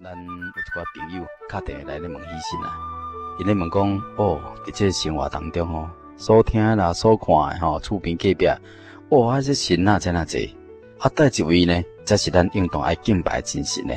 咱有一寡朋友打电话来咧问医生啊，因咧问讲，伫这生活当中所听啦、所看的厝边隔壁，这神啊真啊济，倒一位呢，才是咱应当爱敬拜的真神呢。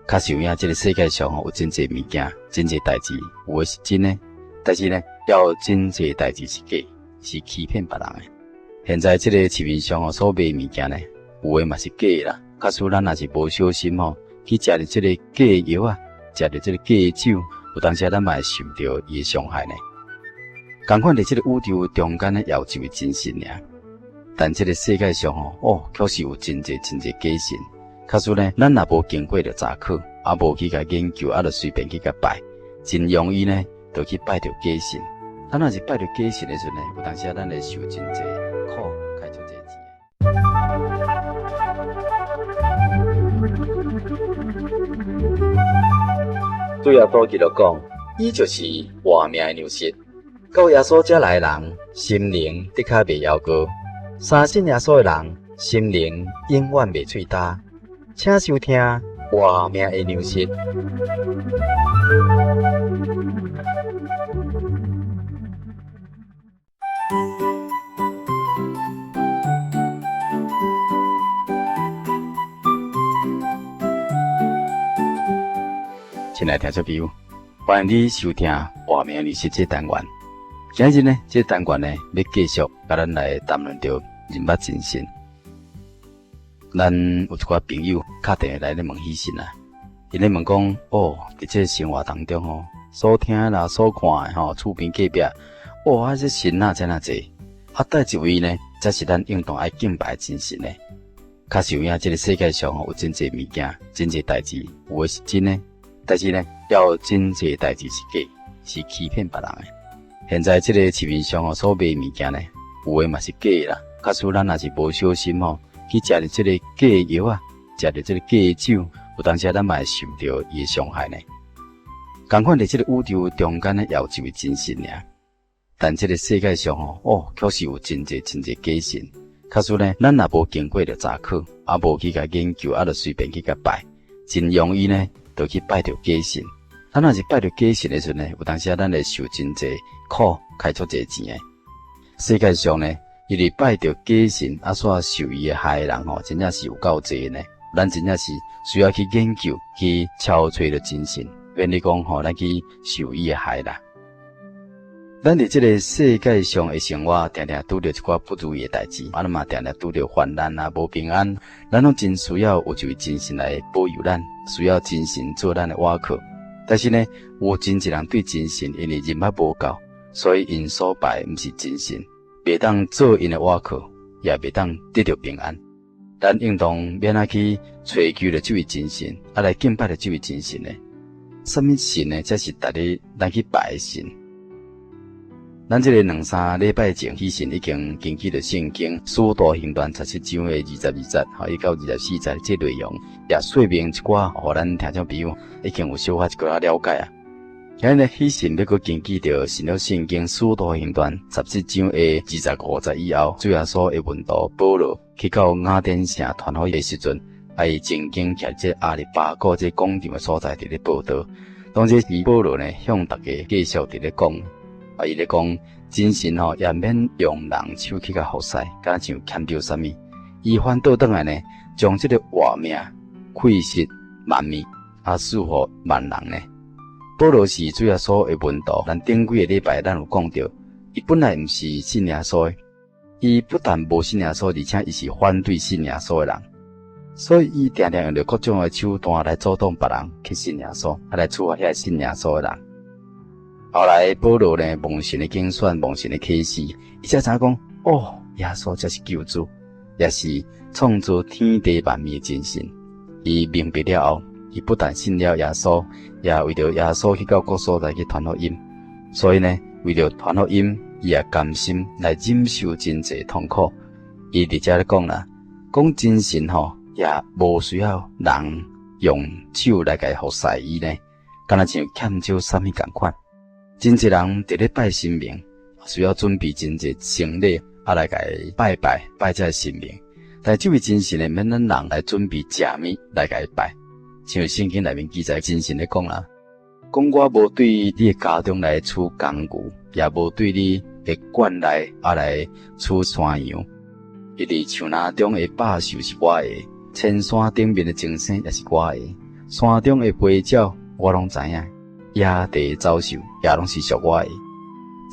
确实有影，这个世界上有真济物件、真济代志，有的是真的，但是呢，也有真济代志是假，是欺骗别人的。现在这个市面上所卖物件呢，有的嘛是假的啦。假使咱若是无小心去食着这个假药啊，食着这个假酒，有当时咱嘛会受到伊的伤害呢。同款伫这个宇宙中间呢，也有一位真神尔。但这个世界上确实有真济假神。假使呢，咱若无经过着查考，无去甲研究，就随便去甲拜，真容易呢，就去拜着假神。咱若是拜着假神的时阵呢，有当时咱会受真济苦，开出济钱。主耶稣基督讲，伊就是活命的粮食。到耶稣遮来的人，心灵的确袂夭糕；相信耶稣的人，心灵永远袂脆焦。请收听活命的粮食。亲爱的听众朋友，欢迎你收听活命的粮食这单元。今日呢，这单元呢，要继续甲咱来谈论到人物真神。咱有一寡朋友打电话来咧问医生啊，因咧问讲，伫这生活当中所听啦、所看的厝边隔壁，这神啊真啊济，倒一位呢，才是咱应当爱敬拜的真神呢。确实有影，这个世界上有真济物件、真济代志，有的是真的，但是呢，也有真济代志是假，是欺骗别人的。现在这个市面上所卖物件呢，有的嘛是假的啦。假使咱若是无小心去食着这个假药啊，食着这个假酒，有当时咱嘛会受到伊的伤害呢。同款伫这个宇宙中间呢，也有一位真神尔。但这个世界上确实有真济假神。假使呢，咱若无经过着查考，无去甲研究，就随便去甲拜，真容易呢，就去拜着假神。咱若是拜着假神的时阵呢，有当时咱会受真济苦，开出济钱的。世界上呢，因为拜着假神所受伊的害的人真正是有够济呢。咱真正是需要去研究，去敲找着真神，免你讲咱去受伊的害啦。咱伫这个世界上的生活，常常拄着一寡不如意的代志，嘛常常拄着患难啊、无平安，咱拢真需要有一位真神来保佑咱，需要真神做咱的倚靠。但是呢，有真济人对真神因为认捌无够，所以因所拜毋是真神，袂当做因的倚靠，也袂当得到平安。咱应当免去找求着这位真神，来敬拜着这位真神呢？什么神呢？才是逐日咱去拜的神。咱这个2-3礼拜前，喜神已经根据着圣经《使徒行传》17章的22节，一到24节这内容，也说明一寡，互咱听众朋友已经有小可一个了解啊。今日呢，喜神要搁根据着新约圣经《使徒行传》17章的25节以后，主耶稣的门徒保罗去到雅典城传福音的时阵，伊正经徛这阿里巴古这广场的所在伫咧报道。当时是保罗呢向大家继续伫咧讲。伊咧讲，真神也免用人手去甲服侍，敢像欠着啥物，伊反倒转来呢，将这个活命馈食万民，赐予万人呢。保罗是主耶稣的门徒，咱顶几个礼拜咱有讲到，伊本来毋是信耶稣的，伊不但无信耶稣，而且伊是反对信耶稣的人，所以伊常常用着各种的手段来阻挡别人去信耶稣，来处罚遐信耶稣的人。后来保罗呢，蒙神的拣选，蒙神的启示，伊才知影讲，耶稣才是救主，也是创造天地万物的真神。伊明白了后，伊不但信了耶稣，也为着耶稣去到各所在去传福音。所以呢，为着传福音，伊也甘心来忍受真济痛苦。伊伫遮咧讲啦，讲真神也无需要人用手来甲伊服侍伊呢，敢若像欠少啥物共款。真济人伫咧拜神明，需要准备真济神礼，来甲伊拜拜这神明。但这位真神呢，免咱人来准备食物来甲伊拜，像圣经内面记载真神咧讲啦，讲我无对你的家中来处工具，也无对你的管来处山羊，因为树林中的百兽是我的，千山顶面的精神也是我的，山中的飞鸟我拢知影，野地走兽也拢是属我的。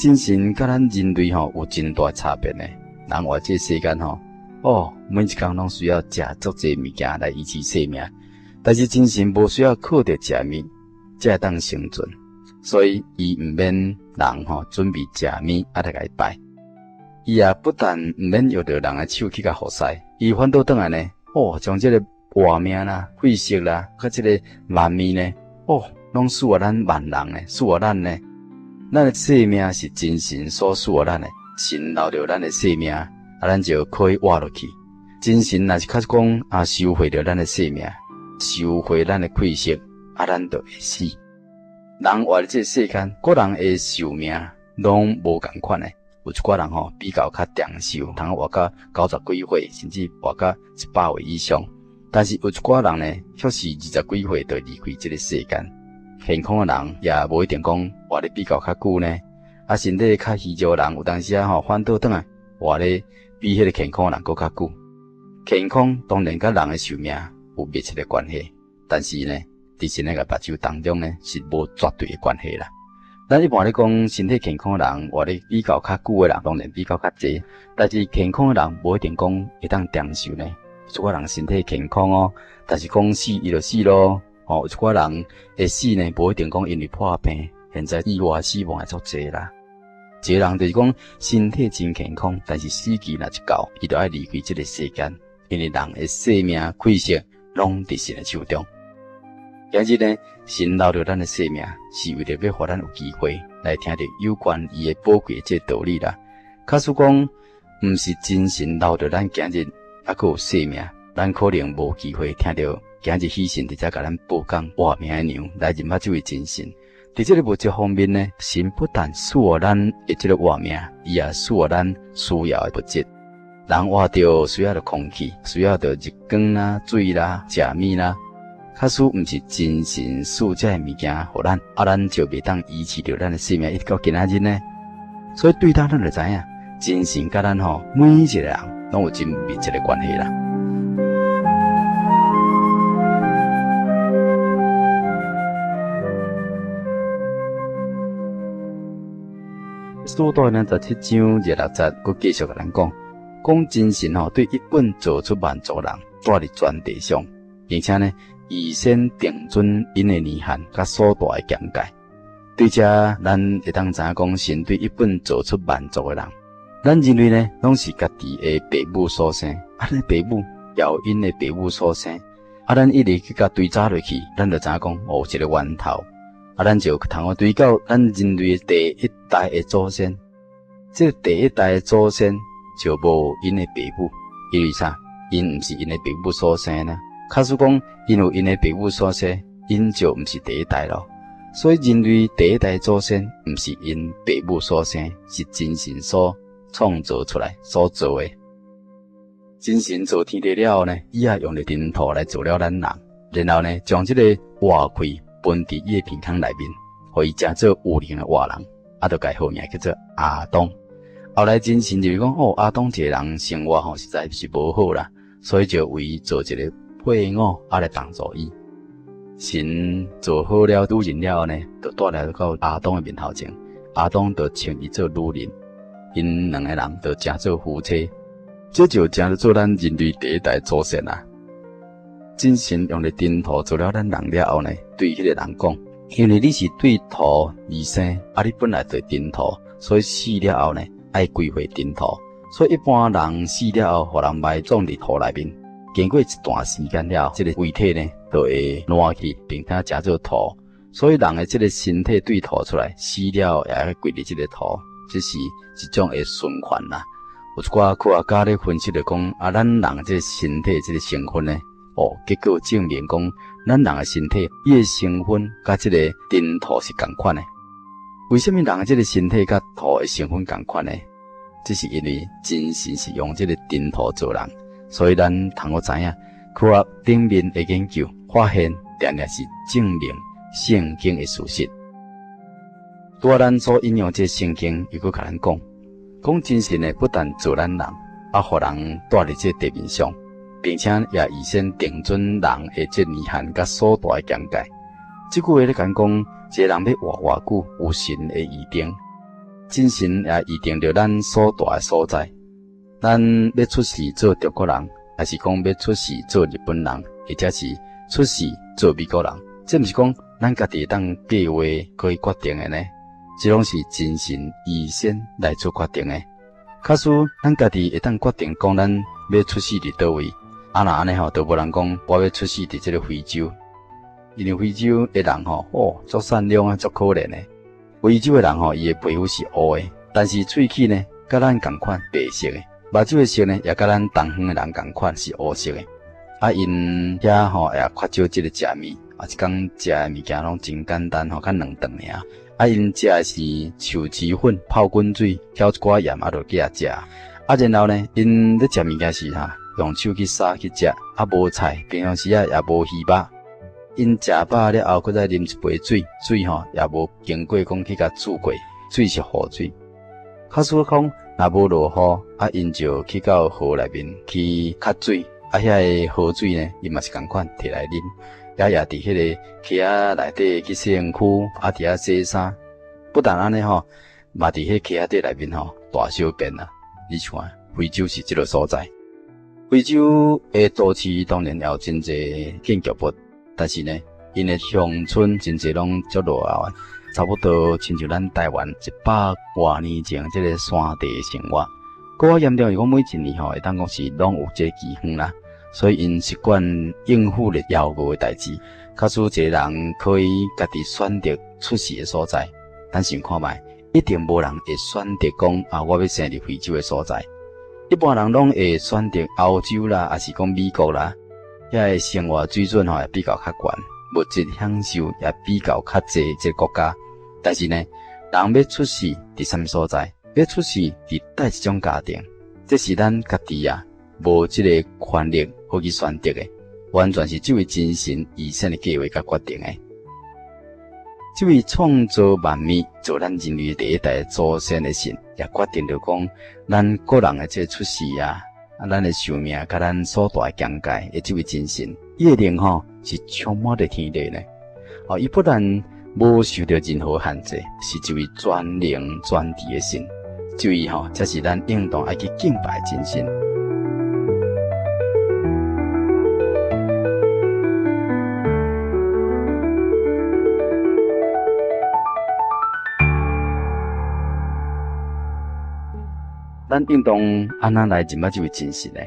真神甲咱人类有真大差别呢。人活这世间每一工拢需要食足济物件来维持生命，但是真神无需要靠着食物才会当生存，所以伊毋免人准备食物来甲伊拜。伊也不但毋免用着人的手去甲服侍，伊反倒转来呢，将这个活命啦、血色啦，甲这个万物呢，拢赐予咱万人呢，赐予咱呢。咱的生命是真神所赐予咱的，神留着咱的生命，咱就可以活落去。真神若是较讲收回着咱的生命，收回咱的血色，咱就会死。人活在这个世间，个人的寿命拢无共款的。有一寡人比较较长寿，通活到90几岁，甚至活到100岁以上。但是有一寡人呢，却是20几岁就离开这个世间。健康的人也无一定讲活得比较较久呢，身体较虚弱的人，有当时反倒转来活得比迄个健康的人搁较久。健康当然甲人的寿命有密切的关系，但是呢，伫神那个目睭当中呢，是无绝对的关系啦。咱一般咧讲，身体健康的人活得比较较久的人，当然比较较济，但是健康的人无一定讲会当长寿呢。有一寡人身体健康但是讲死伊就死咯。有一寡人会死呢，无一定讲因为破病，现在意外死亡也足济啦。一个人就是讲身体真健康，但是死期若一到，伊就要离开这个世间，因为人的生命气息拢伫神的手中。今日呢，神留着咱的生命，是为了要互咱有机会来听到有关伊的宝贵这道理啦。假使讲毋是真神留着咱今日还佫有生命，咱可能无机会听到今日喜神伫遮甲咱报讲活命的娘来认捌这位真神。伫这个物质方面呢，神不但赐予咱的这个活命，伊也赐予咱需要的物质。人活着需要的空气，需要的日光啦、水啦、食物啦。假使毋是真神赐这物件互咱，咱就袂当维持着咱的生命一直到今仔日呢。所以对咱就知影，真神甲咱每一个人拢有真密切的关系啦。书道呢，17章26节，佮继续甲咱讲真神对一本造出万族人住伫全地上，并且呢，预先定准因的年限甲所大的疆界。对这，咱会当知影讲，神对一本造出万族的人，咱人类呢，拢是家己的父母所生，咱的父母也有因的父母所生，咱一直去甲对查落去，咱就知影讲，有一个源头。咱就通对到咱人类的第一代的祖先，这个第一代的祖先就无因的父母，因为啥？因毋是因的父母所生呢？假使讲因有因的父母所生，因就毋是第一代咯。所以人类第一代的祖先毋是因父母所生，是真神所创造出来所做的。真神造天地了后呢，伊也用了尘土来做了咱人，然后呢，将这个挖开。分伫伊的鼻孔内面，互伊食做有灵的活人，就改号名叫做亚当。后来真神就是讲，亚当这个人生活实在是无好啦，所以就为伊做一个配偶来帮助伊。神做好了女人了后呢，就带来到亚当的面头前，亚当就称伊做女人，因两个人就成做夫妻。这就成做咱人类第一代祖先啦。真神用了尘土做了咱人了后呢，对迄个人讲，因为你是对土而生，你本来对尘土，所以死了后呢，爱归回尘土。所以一般人死了后，互人埋葬伫土内面，经过一段时间了，这个遗体呢，就会烂去，并且成做土。所以人的这个身体对土出来，死了也会归入这个土，这是一种的循环啦。有一寡科学家咧分析着讲，咱人这个身体这个成分呢。结果证明讲，咱人的身体伊的成分甲这个尘土是同款的。为什么人的这个身体甲土的成分同款呢？这是因为真神是用这个尘土做人，所以咱通知影，科学顶面的研究发现，定定是证明圣经的事实。拄咱所引用这圣经，又搁甲咱讲真神呢，不但造咱人，互人住伫这地面上，并且也预先定准人的这年限甲所住的疆界。这句话咧讲，一个人要活偌久，有神的预定，真神也预定着咱所住的所在。咱要出世做中国人，还是讲要出世做日本人，或者是出世做美国人，这毋是讲咱家己当计划可以决定的呢？这拢是真神预先来做决定的。假使咱家己会当决定讲咱要出世伫倒位，那安尼就无人讲我要出世伫这个非洲，因为非洲的人足善良啊，足可怜的。非洲的人伊的皮肤是乌的，但是喙齿呢，甲咱同款白色的，目睭的色呢，也甲咱东方的人同款是乌色的。因遐也缺少这个食物，一天食的物件拢真简单较两顿尔。因食的是树枝粉、泡滚水、挑一寡盐就去食。然后呢，因咧食物件是用手去撒去食，无菜，平常时也无鱼肉。因食饱了后，佮再啉一杯水，水也无经过讲去甲煮过，水是河水。假使讲若无落雨，因就去到河内面去吸水，遐个河水呢，伊嘛是共款摕来啉。也伫迄个溪仔内底去洗身躯，伫遐洗衫。不但安尼嘛伫迄溪仔底内面大小便啊！你像非洲是这个所在，非洲的都市当然也有真侪建筑物，但是呢，因的乡村真侪拢足落后，差不多亲像咱台湾100多年前这个山地生活。搁较严重是讲每一年会当讲是拢有这个饥荒啦。所以因习惯应付了遥无的代志。假使一个人可以家己选择出世的所在，咱想看觅，一定无人会选择讲我要生伫非洲的所在。一般人拢会选择欧洲啦，还是讲美国啦，遐个生活水准也比较较悬，物质享受也比较较济这个国家。但是呢，人要出世伫什么所在，要出世伫哪一种家庭，这是咱家己无这个权力可去选择的，完全是这位真神预先的计划甲决定的。这位创造万物、做咱人类第一代祖先的神，也决定着讲，咱个人的这出世咱的寿命甲咱所住的疆界的这位真神，伊的灵是充满着天地呢。伊不但无受到任何限制，是一位全灵全智的神。这位才是咱应当爱去敬拜的真神。咱应当安怎来认捌这位真神呢？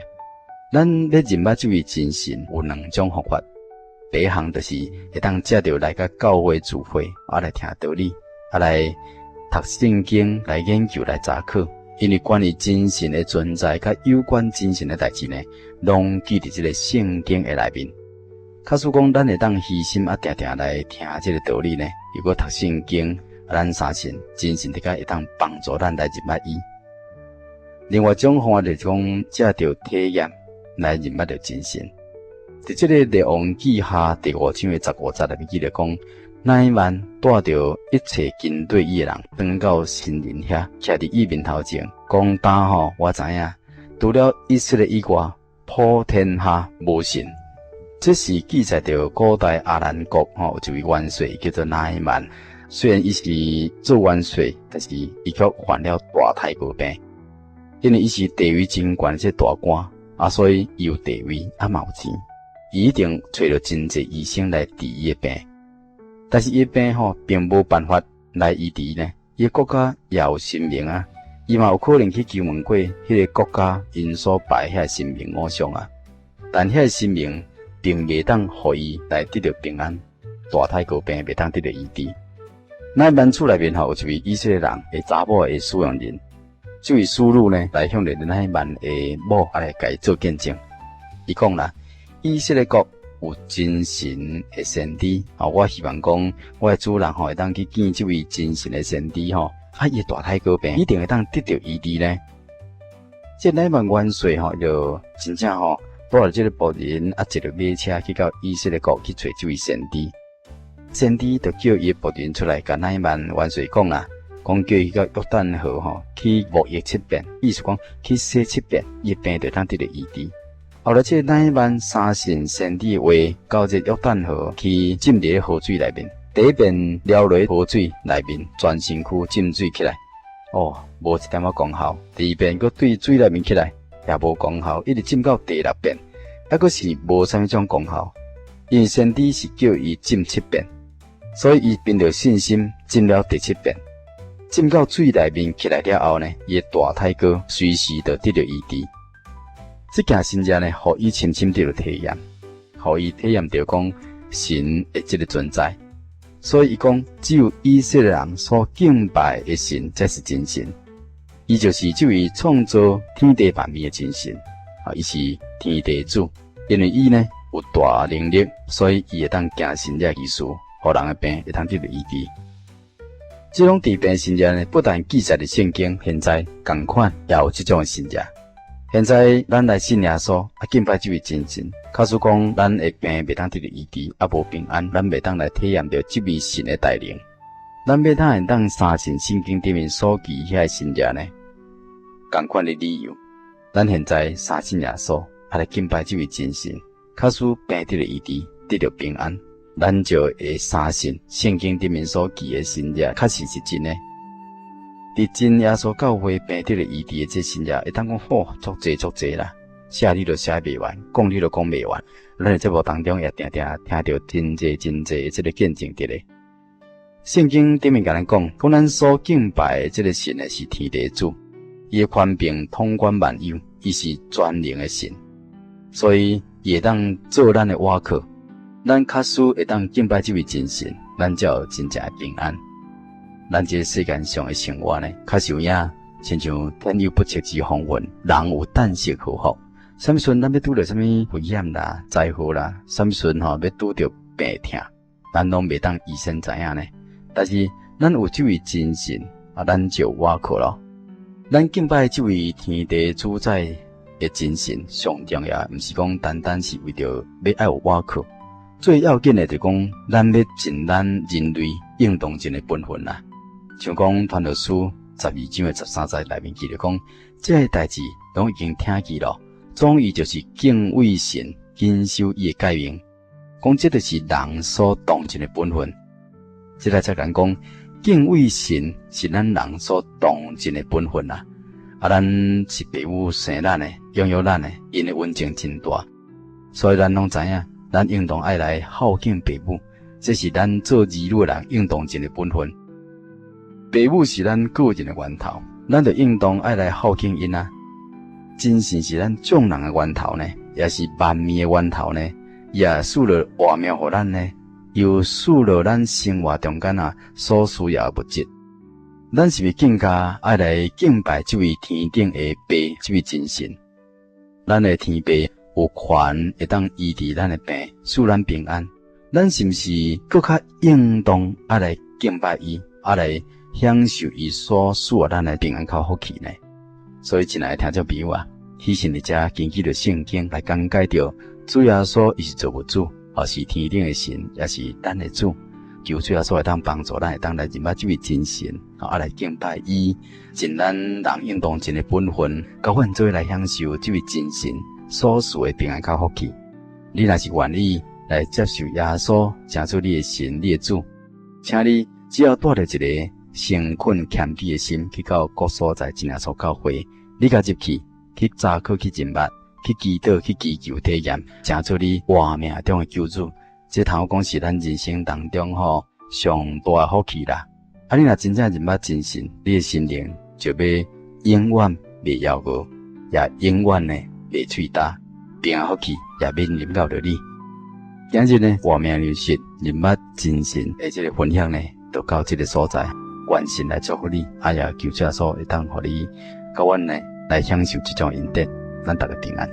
咱要认捌这位真神有两种方法。第一项就是会当借着来甲教会聚会，来听道理，来读圣经，来研究，来查考。因为关于真神的存在，甲有关真神的代志呢，拢记伫这个圣经的内面。假使讲咱会当虚心定定来听这个道理呢，如果读圣经，咱相信真神会当帮助咱来认捌伊。另外一种方法就是讲借着体验来认捌着真神。伫这个列王记下第5章的15节里面记着讲，那一晚带着一切军队伊的人，转到神人遐，徛伫伊面头前，讲当我知影，除了以色列以外，普天下无神。这是记载着古代阿兰国有一位元帅叫做那一曼，虽然伊是做元帅，但是伊却患了大太过病。因为伊是地位真悬这大官所以伊有地位嘛有钱，伊一定找着真济医生来治伊的病。但是伊的病并无办法来医治呢，伊的国家也有神明伊嘛有可能去求问过迄个国家因所拜遐神明偶像但遐神明并袂当互伊来得到平安，大太过病袂当得到医治。那班厝内面有一位以色列人的查某的使用人。这位师女呢，来向着那一万的某来甲伊做见证。伊讲啦，以色列国有真神的先知我希望讲，我的主人会当去见这位真神的先知伊的大太过病一定会当得到医治呢。这那一万元帅就真正带着这个仆人一个马车去到以色列国去找这位先知。先知就叫伊仆人出来，甲乃縵元帅讲啦，讲叫伊到约旦河去沐浴7遍，意思讲去洗7遍，伊病就当得到医治。后来这乃縵相信先知的话，到这约旦河去浸伫河水内面，第一遍撩落河水内面，全身躯浸水起来。无一点仔功效。第二遍佫对水内面起来，也无功效，一直浸到第6遍，还佫是无啥物种功效。因为先知是叫伊浸7遍。所以伊凭着信心浸了第7遍，浸到水内面起来了后呢，伊的大胎哥随时就得到医治。这件新闻呢，互伊深深得到体验，互伊体验到讲神的这个存在。所以伊讲，只有以色列人所敬拜的神才是真神，伊就是这位创造天地万物的真神。伊是天地主，因为伊呢有大能力，所以伊会当行神迹奇事。互人的病会通得到医治。这种治病神迹呢，不但记载伫圣经，现在同款也有这种神迹。现在咱来信耶稣，敬拜这位真神，假使讲咱的病袂当得到医治，无平安，咱袂当来体验到这位神的带领。咱要当相信圣经顶面所记遐神迹呢，同款的理由。咱现在相信耶稣，来敬拜这位真神，假使病得到医治，得到平安。咱就会相信圣经顶面所记的神迹，确实是真的。伫真耶稣教会病得了医治的这神迹，会当讲足济啦，写你就写袂完，讲你就讲袂完。咱伫节目当中也常常听到真济的这个见证伫咧。圣经顶面甲咱讲咱所敬拜的这个神呢是天地主，伊的权柄统管万有，伊是全能的神，所以伊会当做咱的倚靠。咱确实会当敬拜这位真神，咱才有真正的平安。咱这世间上的生活呢，确实有影，亲像天有不测之风云，人有旦夕祸福。什么时阵咱要拄到什么危险啦、灾祸啦，什么时阵要拄到病痛，咱拢袂当预先知影呢。但是咱有这位真神，咱就有倚靠咯。咱敬拜这位天地主宰的真神，上重要，毋是讲单单是为着要爱有倚靠。最要紧的就是讲，咱要尽咱人类应当尽的本分啦。像讲传道书12章的13节内面记着讲，这个代志拢已经听见了，总伊就是敬畏神，谨守伊的诫命。讲这就是人所当尽的本分。这来才讲讲，敬畏神是咱人所当尽的本分啦。咱是父母生咱的，养育咱的，因的恩情真大，所以咱拢知影。咱应当爱来孝敬父母，这是咱做儿女的人应当尽的本分。父母是咱个人的源头，咱就应当爱来孝敬因啊。真神是咱众人的源头呢，也是万物的源头呢，也赐了活命给咱呢，又赐了咱生活中间所需要的物质。咱是不更加爱来敬拜这位天顶的爸，这位真神？咱的天爸有权会当医治咱的病，使咱平安。咱是毋是更较应当爱来敬拜伊，爱来享受伊所赐予咱的平安靠福气呢？所以，亲爱的听众朋友喜信伫遮根据着圣经来讲解着主耶稣伊是造物主，也是天顶的神，也是咱的主。求主耶稣会当帮助咱，会当来认捌这位真神，来敬拜伊，尽咱人应当尽的本分，交阮做来享受这位真神所赐的平安靠福气。你若是愿意来接受耶稣，成做你的神、你的主，请你只要带着一个诚恳谦卑的心，去到各所在真耶稣教会，你甲入去早课去认捌，去祈祷，去祈求体验，成做你活命中的救主。这头讲是咱人生当中上大的福气啦。你若真正认捌真神，你的心灵就要永远袂夭折，也永远呢袂脆焦，平安福气也免临到着你。今日呢，活命流失认捌真神的这个分享呢，就到这个所在。愿神来祝福你，也求主耶稣会当互你，甲阮呢来享受这种恩典，咱大家平安。